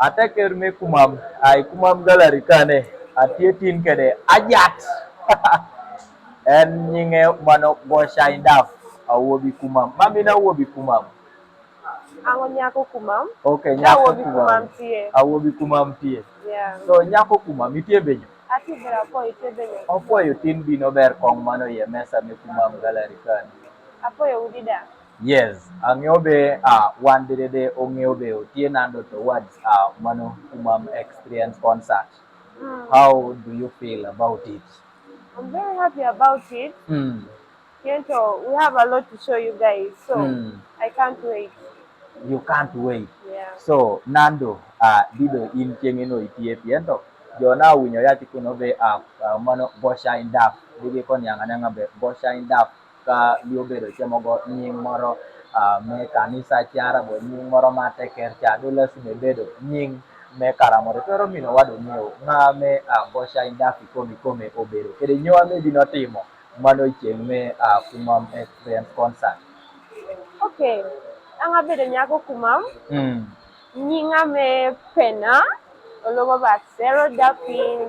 Ateker me kumam ai kumam gallery kane atietin kede ajat en nyinge mano Goshine Daff awuobi kumam mamina awuobi kumam. Ango nyako kumam. Okay, Da nyako wobi kumam. kumam tie. Awuobi kumam tie. Yeah. So nyako kumam itie benyo. Ati bera po ite benyo. Opuoyo tin bino ber kong mano ye mesa me kumam gallery kane. Apo yo udida. Yes, ang'iobe one day ong'iobe otie nando towards mano Kumam Experience concert. How do you feel about it? I'm very happy about it. Kento, we have a lot to show you guys, so I can't wait. You can't wait. Yeah. So Nando, dido in chengeno itie piento. Jona winyo yati kuno be mano Goshine Daff. Digi kon yang ananga be Goshine Daff ka liobedo chemogo nying moro me kanisa chiara bo nying moro mate kercha dole sime bedo nying me karamore pero mino wado nyeo nga me Goshine Daff kome obedo. Kede nyowa me dino timo mano cheng me Kumam Experience concert. Okay. Anga bedo nyako kumam. Nyinga me pena. Ologo ba Sero Daffin.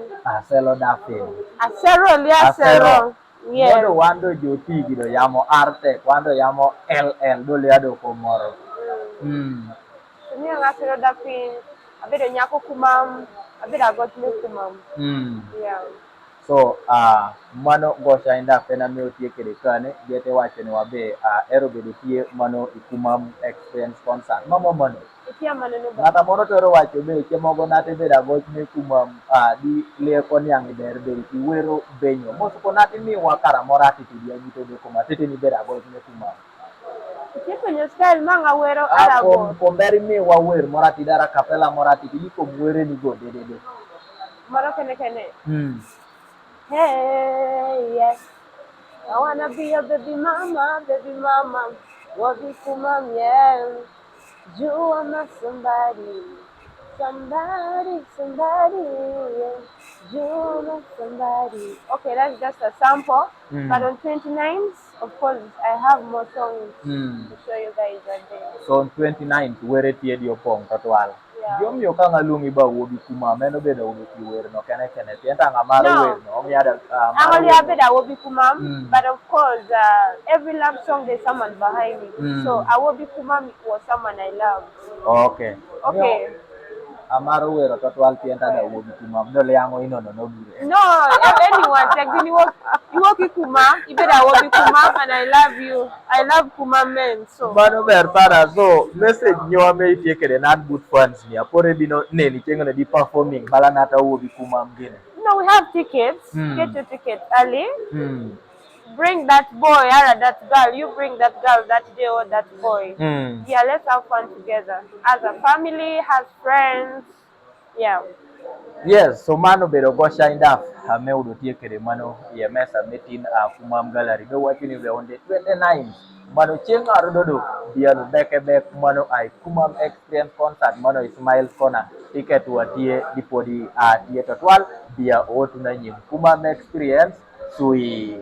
Selo Daffin. Asero lia Sero. Yes. Wando wando joti gido yamo arte, wando yamo LL do liado komoro. Ni anga Sero Daffin. Abedo nyako kumam. Abedo agot me kumam. Yeah. So mano Goshine Daff ena me otie kede kane gete wacho ni wabe ero bedo tie mano Kumam Experience concert. Mano. Ngata moro toro wacho be chemogo nate beda goch me kumam di leko nyang ber be ti wero benyo moso ko nate mi wakara morati ti dia gito be kuma tete ni beda goch me kumam. Tipo nyo style manga wero arago. Komberi mi wa wer morati dara kapela morati ti ko were ni go de. Moro kene. Hey, yes. I wanna be your baby mama. Wabi kumam, yeah. You are my somebody. Yeah. You are my somebody. Okay, that's just a sample. But on 29th, of course, I have more songs to show you guys that day. So on 29th, where it your pong katwal. Jom yo ka ngalungi ba wobi kumam eno bedo wobi wer no kene tienta ngamaro wer no omiada only abeda wobi kumam, but of course every love song there's someone behind it. So wobi kumam was someone I love. Okay. Amaro wer katwal tienta da wobi kumam no leango ino no bure. No, anyone take you work kumam, you better wobi kumam and I love you. I love kumam men so. Mano ber para so message nyo me itie kede not good fans ni apore bino neni chengo di performing bala nata wobi kumam gene. No, we have tickets. Get your ticket early. Bring that boy or that girl. You bring that girl that day or that boy. Yeah, let's have fun together. As a family, as friends. Yeah. Yes, so mano bedo Goshine Daff me udo tie kede mano ye mesa metin Kumam gallery be watching be on the 29th. Mano cheng arudodo biar bek mano ai Kumam Experience concert mano Ismail Kona ticket watie dipodi tie total biar otu na nyim Kumam Experience sui